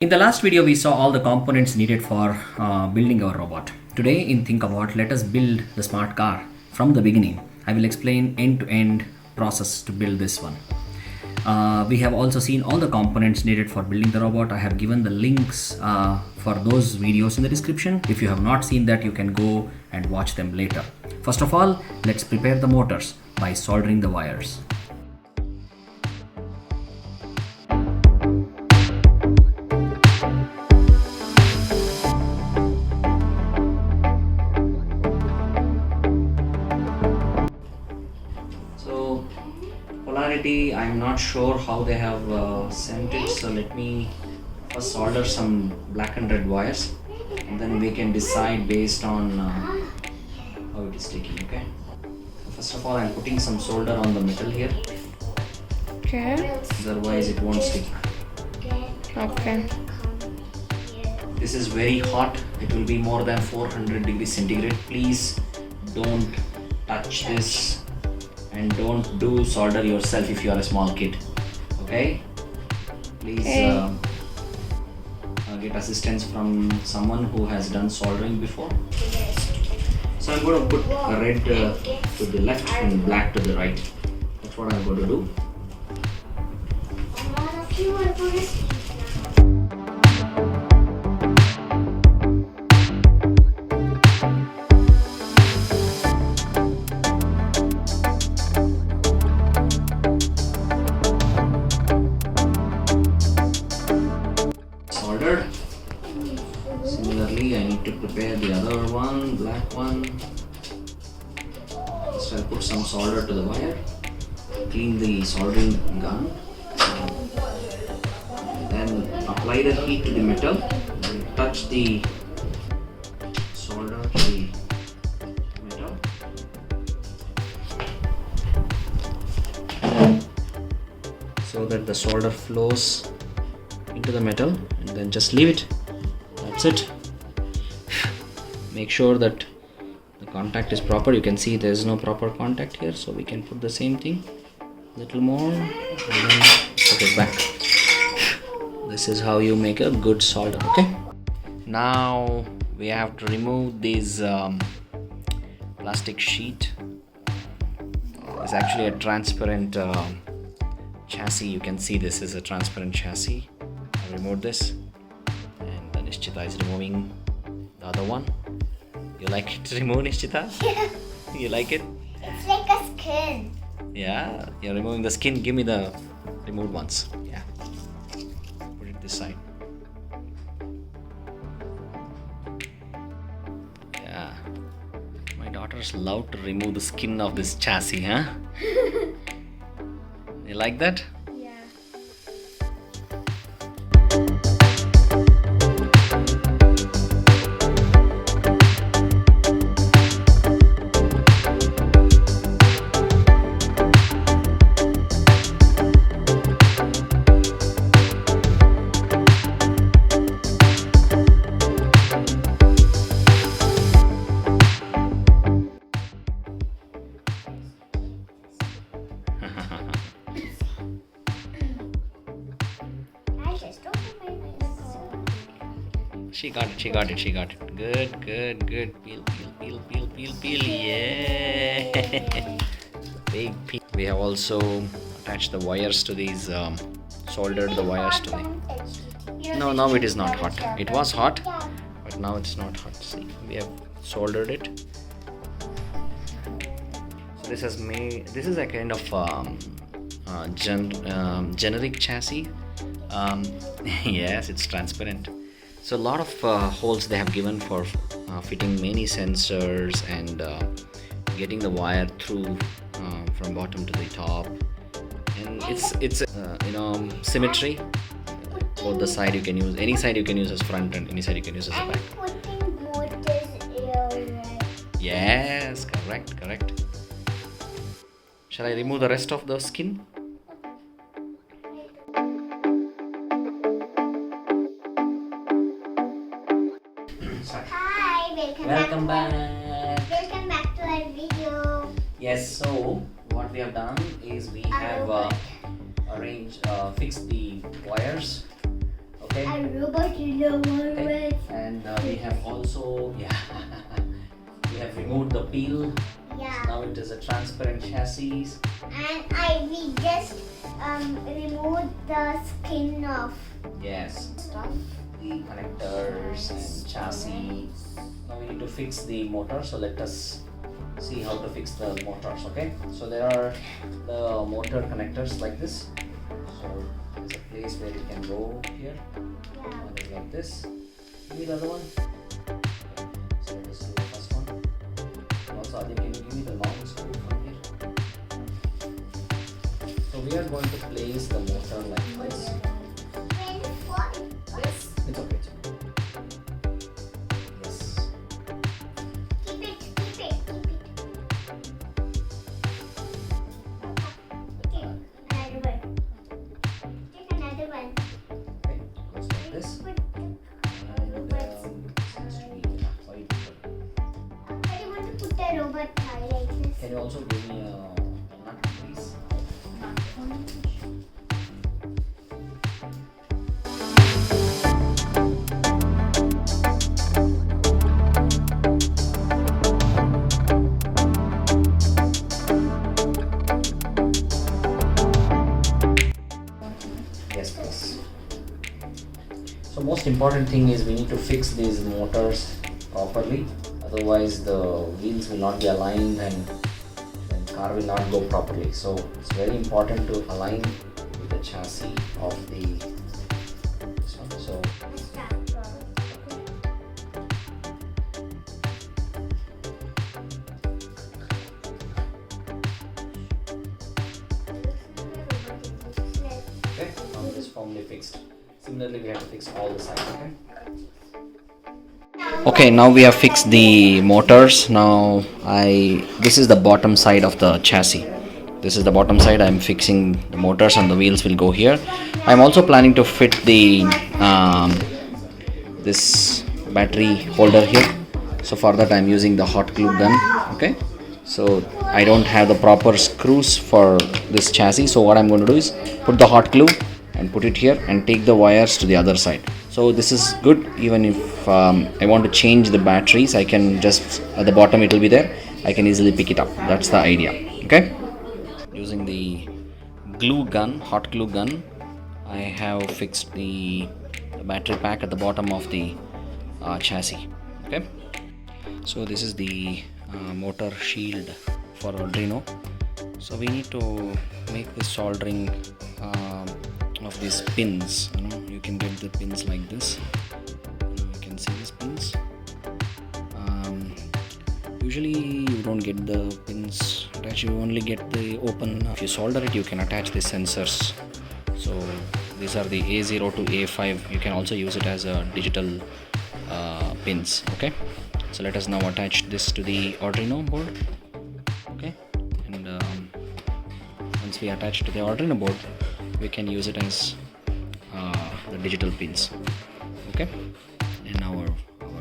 In the last video, we saw all the components needed for building our robot. Today in Think About, let us build the smart car from the beginning. I will explain end-to-end process to build this one. We have also seen all the components needed for building the robot. I have given the links for those videos in the description. If you have not seen that, you can go and watch them later. First of all, let's prepare the motors by soldering the wires. Polarity, I'm not sure how they have sent it, so let me first solder some black and red wires and then we can decide based on how it is taking. Okay, so first of all, I'm putting some solder on the metal here. Okay. Otherwise it won't stick. Okay. This is very hot. It will be more than 400 degrees centigrade. Please don't touch this and don't do solder yourself if you are a small kid. Okay, please get assistance from someone who has done soldering before. So I'm going to put red to the left and black to the right. That's what I'm going to do. Similarly, I need to prepare the other one, black one. First I'll put some solder to the wire, clean the soldering gun, then apply the heat to the metal, and touch the solder to the metal. So that the solder flows into the metal, and then just leave it. That's it. Make sure that the contact is proper. You can see there is no proper contact here, so we can put the same thing a little more and then put it back. This is how you make a good solder. Okay, now we have to remove this plastic sheet. It's actually a transparent chassis. You can see this is a transparent chassis. I removed this, and then Nishchita is removing the other one. You like it to remove, Nishchita? Yeah. You like it? It's like a skin. Yeah, you're removing the skin. Give me the removed ones. Yeah, put it this side. Yeah, my daughters love to remove the skin of this chassis, huh? You like that? Yeah. She got it. Good. Peel. Yeah. Big peel. We have also attached the wires to these, soldered the wires to the... No, now it is not hot. It was hot, but now it's not hot. See, we have soldered it. So this is a kind of generic chassis. Yes, it's transparent. So a lot of holes they have given for fitting many sensors and getting the wire through from bottom to the top, and it's symmetry. Both the side you can use, any side you can use as front and any side you can use as a back. Putting motors here. Yes, correct. Shall I remove the rest of the skin? Hi, welcome back. Welcome back to our video. Yes, so what we have done is we have arranged, fixed the wires. Okay, Okay. A robot in the Okay. And we have also we have removed the peel. Yeah. Now it is a transparent chassis. And we just removed the skin off. Yes. Stuff. The connectors and chassis. Now we need to fix the motor. So let us see how to fix the motors. Okay. So there are the motor connectors like this. So there's a place where you can go here. Yeah. One is like this. Give me the other one. So let us do the first one. And also, Adi, can you give me the long screw from here? So we are going to place the motor like this. Yes. It's okay. It's okay. Yes. Keep it. Take another one. Okay. Goes like this. Put And seems to be quite good. I want to put the robot tie like this. Can you also give me a nut, please? Yes, please. So most important thing is we need to fix these motors properly. Otherwise, the wheels will not be aligned and the car will not go properly. So it's very important to align with the chassis of the this one. So okay, now it is firmly fixed. Similarly, we have to fix all the sides. Okay, now we have fixed the motors. Now this is the bottom side of the chassis. This is the bottom side. I'm fixing the motors and the wheels will go here. I'm also planning to fit the this battery holder here. So for that I'm using the hot glue gun. Okay, so I don't have the proper screws for this chassis. So what I'm going to do is put the hot glue and put it here and take the wires to the other side. So this is good. Even if I want to change the batteries, I can just at the bottom it will be there. I can easily pick it up. That's the idea. Okay, using the glue gun, hot glue gun, I have fixed the battery pack at the bottom of the chassis. Okay, so this is the motor shield for Arduino. So we need to make this soldering of these pins. You can get the pins like this. You can see these pins. Usually you don't get the pins attached, you only get the open. If you solder it, you can attach the sensors. So these are the A0 to A5. You can also use it as a digital pins. Okay, so let us now attach this to the Arduino board. Okay, and once we attach to the Arduino board, we can use it as the digital pins. Okay, and our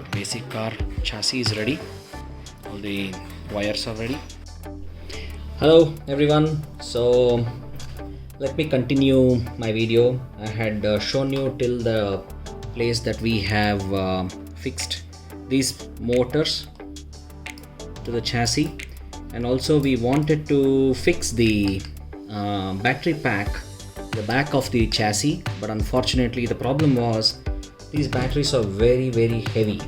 basic car chassis is ready. All the wires are ready. Hello everyone. So let me continue my video. I had shown you till the place that we have fixed these motors to the chassis, and also we wanted to fix the battery pack, the back of the chassis, but unfortunately the problem was these batteries are very heavy.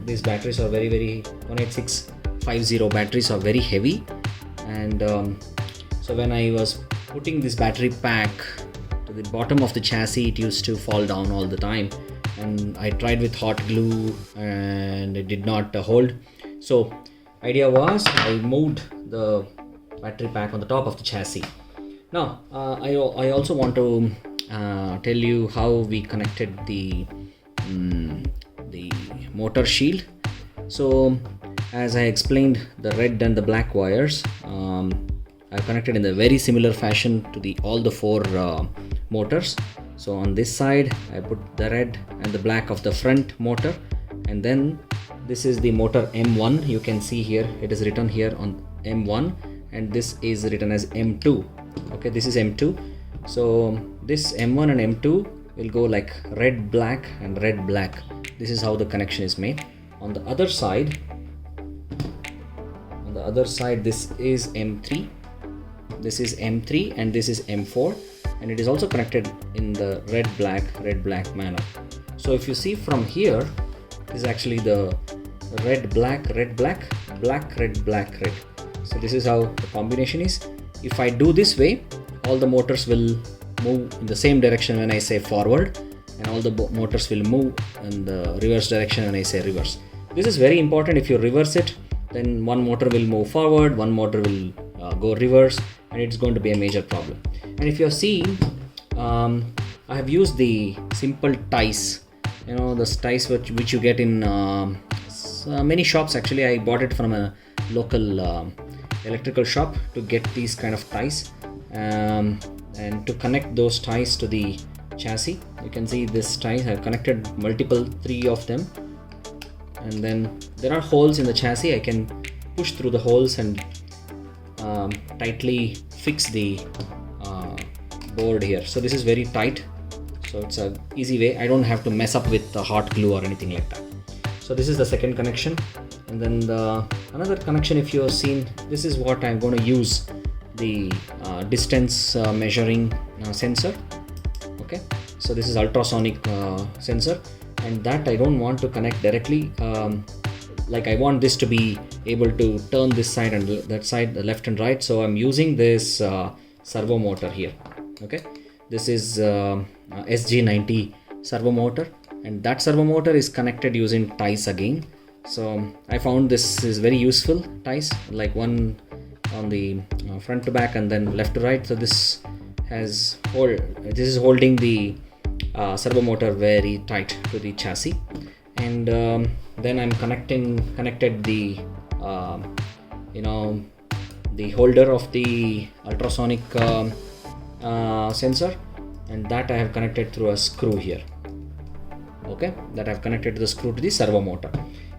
These batteries are very 18650 batteries are very heavy, and so when I was putting this battery pack to the bottom of the chassis, it used to fall down all the time, and I tried with hot glue and it did not hold. So idea was I moved the battery pack on the top of the chassis. Now I also want to tell you how we connected the motor shield. So as I explained, the red and the black wires are connected in a very similar fashion to all the four motors. So on this side I put the red and the black of the front motor, and then this is the motor M1. You can see here it is written here on M1, and this is written as M2. Okay, this is M2. So this M1 and M2 will go like red black and red black. This is how the connection is made. On the other side, this is M3, this is M3, and this is M4, and it is also connected in the red black manner. So if you see from here, this is actually the red black red black red black red. So this is how the combination is. If I do this way, all the motors will move in the same direction when I say forward, and all the motors will move in the reverse direction when I say reverse. This is very important. If you reverse it, then one motor will move forward, one motor will go reverse, and it's going to be a major problem. And if you're seeing, I have used the simple ties, the ties which you get in many shops. Actually, I bought it from a local electrical shop to get these kind of ties, and to connect those ties to the chassis. You can see this ties, I have connected three of them, and then there are holes in the chassis. I can push through the holes and tightly fix the board here. So this is very tight, so it's a easy way. I don't have to mess up with the hot glue or anything like that. So this is the second connection, and then another connection, if you have seen, this is what I'm going to use, the distance measuring sensor. Okay, so this is ultrasonic sensor, and that I don't want to connect directly. Like I want this to be able to turn this side and that side, the left and right. So I'm using this servo motor here. Okay, this is SG90 servo motor, and that servo motor is connected using ties again. So I found this is very useful, ties, like one on the front to back and then left to right. So this is holding the servo motor very tight to the chassis, and then I'm connected the the holder of the ultrasonic sensor, and that I have connected through a screw here. Okay, that I've connected the screw to the servo motor,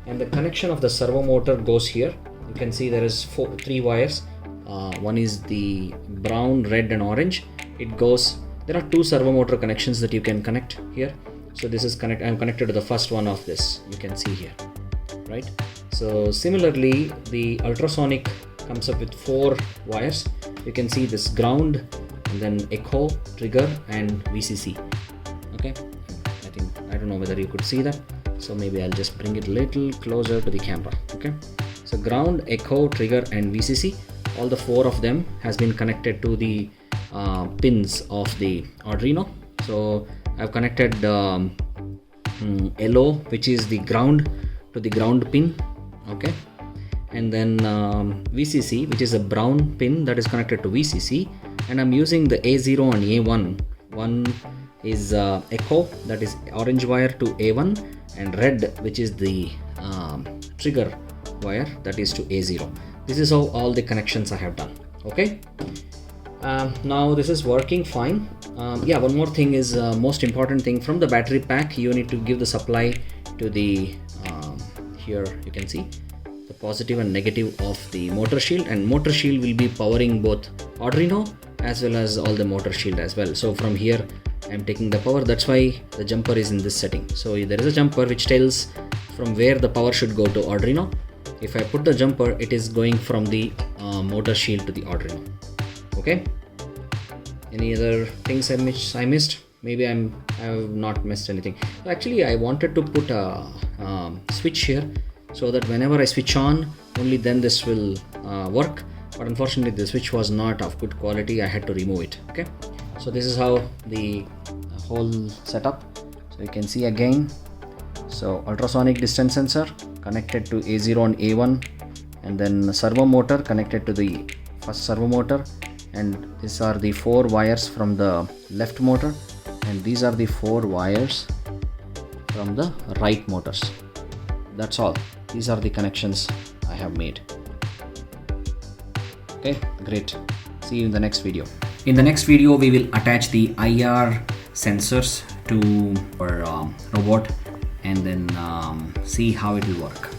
and the connection of the servo motor goes here. You can see there is three wires. One is the brown, red, and orange. It goes. There are two servo motor connections that you can connect here. So this is I'm connected to the first one of this. You can see here, right? So similarly, the ultrasonic comes up with 4 wires. You can see this ground, and then echo, trigger, and VCC. Okay, I don't know whether you could see that. So maybe I'll just bring it a little closer to the camera. Okay, so ground, echo, trigger, and VCC, all the 4 of them has been connected to the pins of the Arduino. So I've connected yellow, which is the ground, to the ground pin. Okay, and then VCC, which is a brown pin, that is connected to VCC, and I'm using the A0 and A1. One is echo, that is orange wire to A1, and red, which is the trigger wire, that is to A0. This is how all the connections I have done. Okay, now this is working fine. Yeah, one more thing is most important thing, from the battery pack you need to give the supply to the here you can see the positive and negative of the motor shield, and motor shield will be powering both Arduino as well as all the motor shield as well. So from here I'm taking the power. That's why the jumper is in this setting. So there is a jumper which tells from where the power should go to Arduino. If I put the jumper, it is going from the motor shield to the Arduino. Okay, any other things I missed? Maybe I have not missed anything. Actually, I wanted to put a switch here, so that whenever I switch on, only then this will work. But unfortunately, the switch was not of good quality. I had to remove it. Okay, so this is how the whole setup. So you can see again. So ultrasonic distance sensor connected to A0 and A1, and then servo motor connected to the first servo motor, and these are the 4 wires from the left motor, and these are the 4 wires from the right motors. That's all. These are the connections I have made. Okay, great. See you in the next video. In the next video, we will attach the IR sensors to our robot, and then see how it will work.